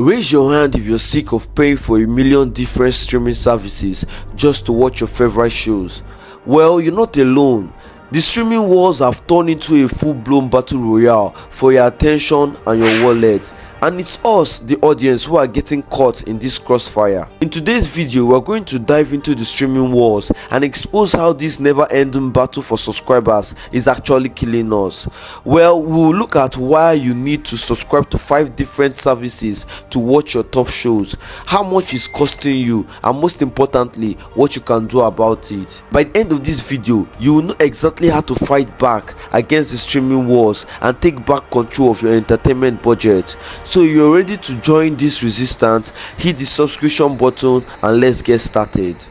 Raise your hand if you're sick of paying for a million different streaming services just to watch your favorite shows. Well, you're not alone. The streaming wars have turned into a full-blown battle royale for your attention and your wallet, and it's us, the audience, who are getting caught in this crossfire. In today's video, we're going to dive into the streaming wars and expose how this never-ending battle for subscribers is actually killing us. Well, we'll look at why you need to subscribe to 5 different services to watch your top shows, how much it's costing you, and most importantly, what you can do about it. By the end of this video, you will know exactly how to fight back against the streaming wars and take back control of your entertainment budget. So you're ready to join this resistance? Hit the subscription button and let's get started.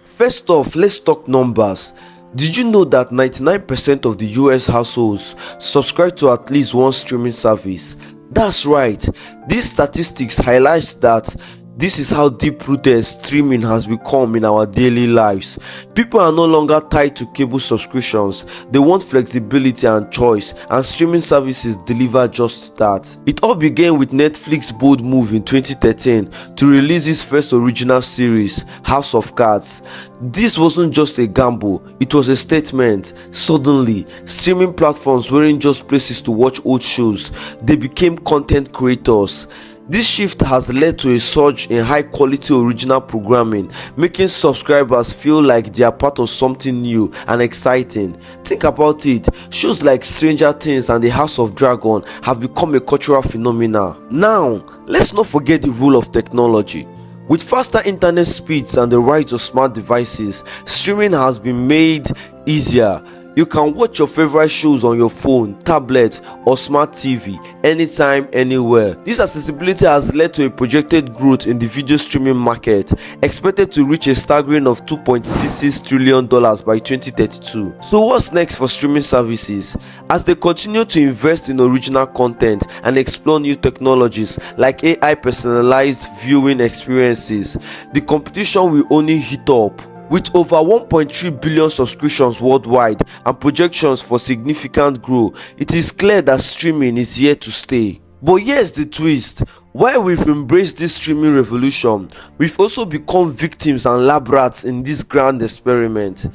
First off, let's talk numbers. Did you know that 99% of the US households subscribe to at least one streaming service? That's right. These statistics highlight that this is how deep-rooted streaming has become in our daily lives. People are no longer tied to cable subscriptions. They want flexibility and choice, and streaming services deliver just that. It all began with Netflix's bold move in 2013 to release its first original series, House of Cards. This wasn't just a gamble, it was a statement. Suddenly, streaming platforms weren't just places to watch old shows, they became content creators. This shift has led to a surge in high-quality original programming, making subscribers feel like they are part of something new and exciting. Think about it, shows like Stranger Things and The House of Dragon have become a cultural phenomenon. Now, let's not forget the role of technology. With faster internet speeds and the rise of smart devices, streaming has been made easier. You can watch your favorite shows on your phone, tablet, or smart TV anytime, anywhere. This accessibility has led to a projected growth in the video streaming market, expected to reach a staggering of $2.66 trillion by 2032. So what's next for streaming services? As they continue to invest in original content and explore new technologies like AI personalized viewing experiences, the competition will only heat up. With over 1.3 billion subscriptions worldwide and projections for significant growth, it is clear that streaming is here to stay. But here's the twist. While we've embraced this streaming revolution, we've also become victims and lab rats in this grand experiment.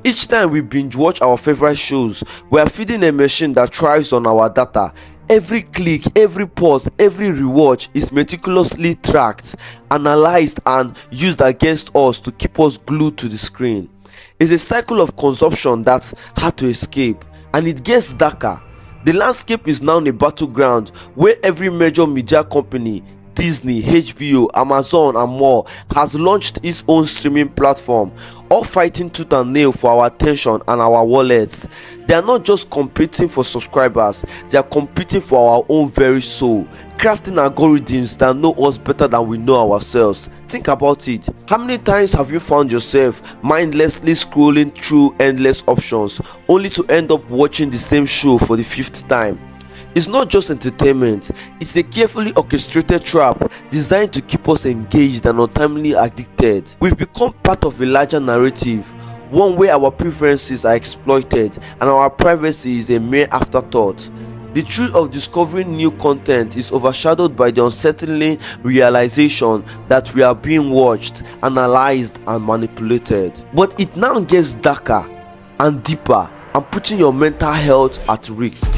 Each time we binge watch our favorite shows, we are feeding a machine that thrives on our data. Every click, every pause, every rewatch is meticulously tracked, analyzed, and used against us to keep us glued to the screen. It's a cycle of consumption that's hard to escape, and it gets darker. The landscape is now a battleground where every major media company, Disney, HBO, Amazon, and more, has launched its own streaming platform, all fighting tooth and nail for our attention and our wallets. They are not just competing for subscribers, they are competing for our own very soul, crafting algorithms that know us better than we know ourselves. Think about it. How many times have you found yourself mindlessly scrolling through endless options only to end up watching the same show for the 5th time? It's not just entertainment, it's a carefully orchestrated trap designed to keep us engaged and untimely addicted. We've become part of a larger narrative, one where our preferences are exploited and our privacy is a mere afterthought. The thrill of discovering new content is overshadowed by the unsettling realization that we are being watched, analyzed, and manipulated. But it now gets darker and deeper and putting your mental health at risk.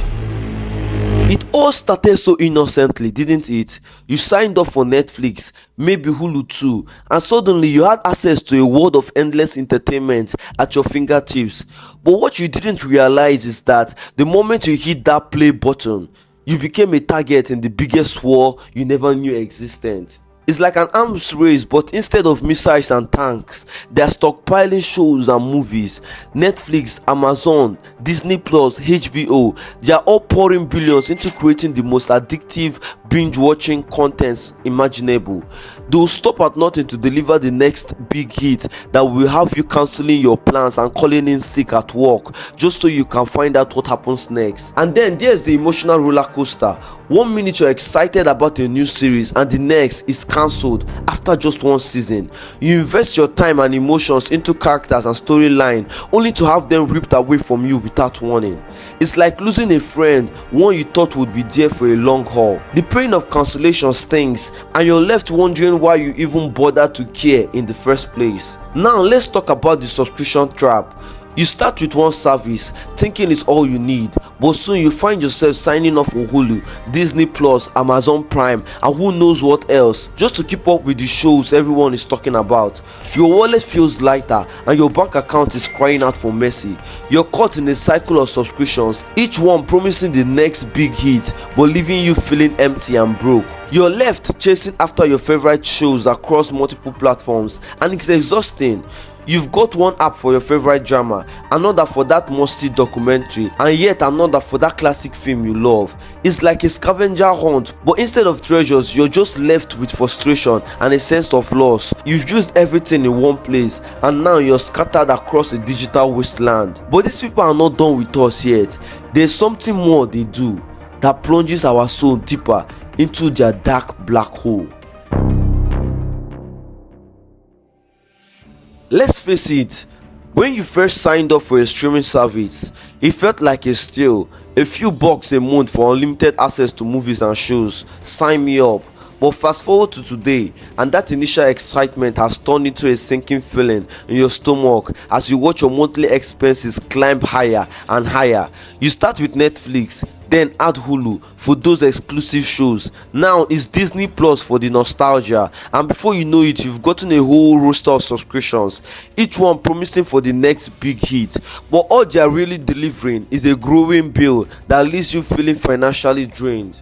It all started so innocently, didn't it? You signed up for Netflix, maybe Hulu too, and suddenly you had access to a world of endless entertainment at your fingertips. But what you didn't realize is that the moment you hit that play button, you became a target in the biggest war you never knew existed. It's like an arms race, but instead of missiles and tanks, they are stockpiling shows and movies. Netflix, Amazon, Disney Plus, HBO, they are all pouring billions into creating the most addictive binge-watching contents imaginable. They will stop at nothing to deliver the next big hit that will have you cancelling your plans and calling in sick at work just so you can find out what happens next. And then there's the emotional roller coaster. One minute you're excited about a new series and the next is cancelled after just one season. You invest your time and emotions into characters and storyline only to have them ripped away from you without warning. It's like losing a friend, one you thought would be there for a long haul. The pain of cancellation stings and you're left wondering why you even bothered to care in the first place. Now let's talk about the subscription trap. You start with one service thinking it's all you need, but soon you find yourself signing up for Hulu, Disney Plus, Amazon Prime, and who knows what else, just to keep up with the shows everyone is talking about. Your wallet feels lighter and your bank account is crying out for mercy. You're caught in a cycle of subscriptions, each one promising the next big hit but leaving you feeling empty and broke. You're left chasing after your favorite shows across multiple platforms and it's exhausting. You've got one app for your favorite drama, another for that must-see documentary, and yet another for that classic film you love. It's like a scavenger hunt, but instead of treasures, you're just left with frustration and a sense of loss. You've used everything in one place, and now you're scattered across a digital wasteland. But these people are not done with us yet. There's something more they do that plunges our soul deeper into their dark black hole. Let's face it, when you first signed up for a streaming service, it felt like a steal. A few bucks a month for unlimited access to movies and shows. Sign me up. But fast forward to today, and that initial excitement has turned into a sinking feeling in your stomach as you watch your monthly expenses climb higher and higher. You start with Netflix, then add Hulu for those exclusive shows. Now it's Disney Plus for the nostalgia, and before you know it, you've gotten a whole roster of subscriptions, each one promising for the next big hit. But all they are really delivering is a growing bill that leaves you feeling financially drained.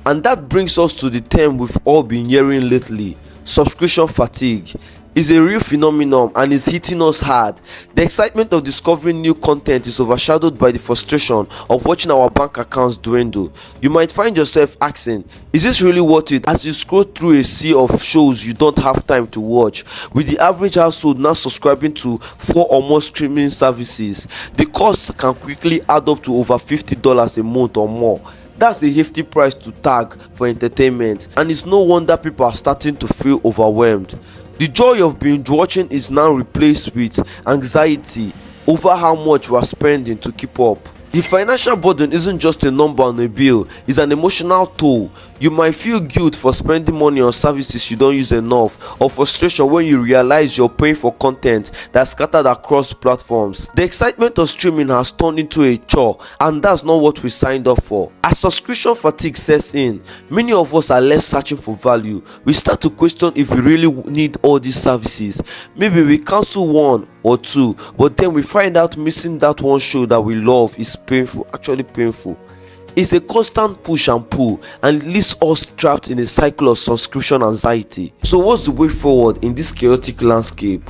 And that brings us to the term we've all been hearing lately: subscription fatigue. Is a real phenomenon and is hitting us hard. The excitement of discovering new content is overshadowed by the frustration of watching our bank accounts dwindle. You might find yourself asking, is this really worth it, as you scroll through a sea of shows you don't have time to watch? With the average household now subscribing to 4 or more streaming services, the cost can quickly add up to over $50 a month or more. That's a hefty price to tag for entertainment, and it's no wonder people are starting to feel overwhelmed. The joy of binge watching is now replaced with anxiety over how much we are spending to keep up. The financial burden isn't just a number on a bill, it's an emotional toll. You might feel guilt for spending money on services you don't use enough, or frustration when you realize you're paying for content that's scattered across platforms. The excitement of streaming has turned into a chore, and that's not what we signed up for. As subscription fatigue sets in, many of us are left searching for value. We start to question if we really need all these services. Maybe we cancel one or two, but then we find out missing that one show that we love is painful, actually painful. It's a constant push and pull, and it leaves us trapped in a cycle of subscription anxiety. So what's the way forward in this chaotic landscape?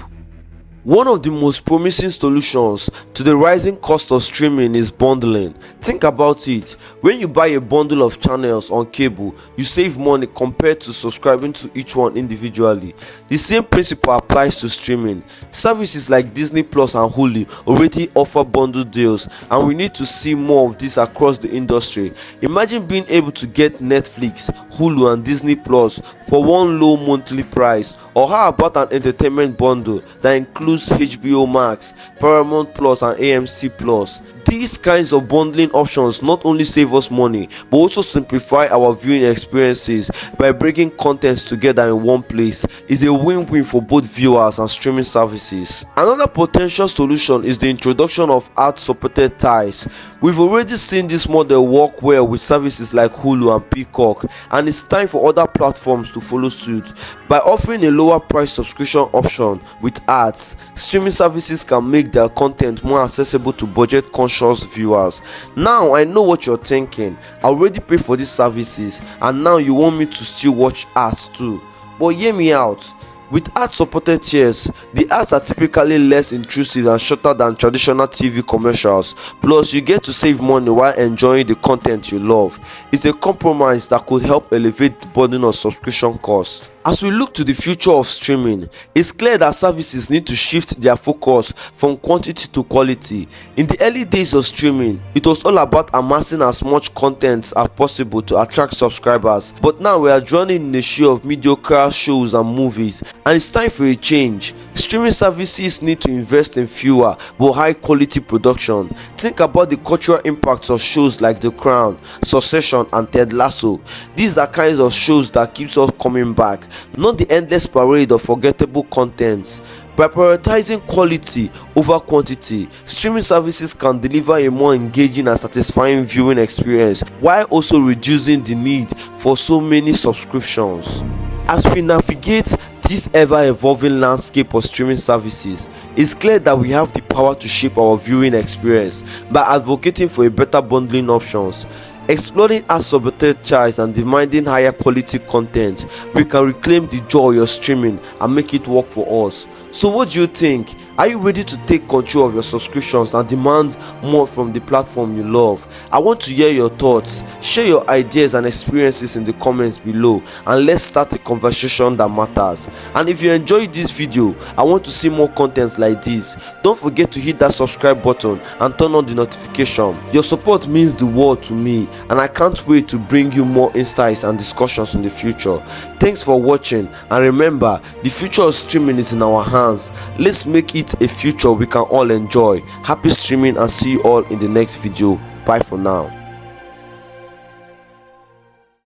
One of the most promising solutions to the rising cost of streaming is bundling. Think about it. When you buy a bundle of channels on cable, you save money compared to subscribing to each one individually. The same principle applies to streaming. Services like Disney Plus and Hulu already offer bundle deals, and we need to see more of this across the industry. Imagine being able to get Netflix, Hulu and Disney Plus for one low monthly price. Or how about an entertainment bundle that includes HBO Max, Paramount Plus and AMC Plus? These kinds of bundling options not only save us money but also simplify our viewing experiences by bringing contents together in one place. Is a win-win for both viewers and streaming services. Another potential solution is the introduction of ad-supported ties. We've already seen this model work well with services like Hulu and Peacock, and it's time for other platforms to follow suit. By offering a lower price subscription option with ads, streaming services can make their content more accessible to budget conscious viewers. Now I know what you're thinking. I already pay for these services and now you want me to still watch ads too. But hear me out. With ad-supported tiers, the ads are typically less intrusive and shorter than traditional TV commercials. Plus, you get to save money while enjoying the content you love. It's a compromise that could help elevate the burden of subscription costs. As we look to the future of streaming, it's clear that services need to shift their focus from quantity to quality. In the early days of streaming, it was all about amassing as much content as possible to attract subscribers, but now we are drowning in a sea of mediocre shows and movies, and it's time for a change. Streaming services need to invest in fewer but high quality production. Think about the cultural impacts of shows like The Crown, Succession and Ted Lasso. These are kinds of shows that keeps us coming back, not the endless parade of forgettable contents. By prioritizing quality over quantity, streaming services can deliver a more engaging and satisfying viewing experience while also reducing the need for so many subscriptions. As we navigate this ever-evolving landscape of streaming services, it's clear that we have the power to shape our viewing experience by advocating for a better bundling options. Exploring ad-supported channels and demanding higher quality content, we can reclaim the joy of streaming and make it work for us. So what do you think? Are you ready to take control of your subscriptions and demand more from the platform you love? I want to hear your thoughts. Share your ideas and experiences in the comments below, and let's start a conversation that matters. And if you enjoyed this video, I want to see more contents like this. Don't forget to hit that subscribe button and turn on the notification. Your support means the world to me, and I can't wait to bring you more insights and discussions in the future. Thanks for watching, and remember, the future of streaming is in our hands. Let's make it a future we can all enjoy. Happy streaming, and see you all in the next video. Bye for now.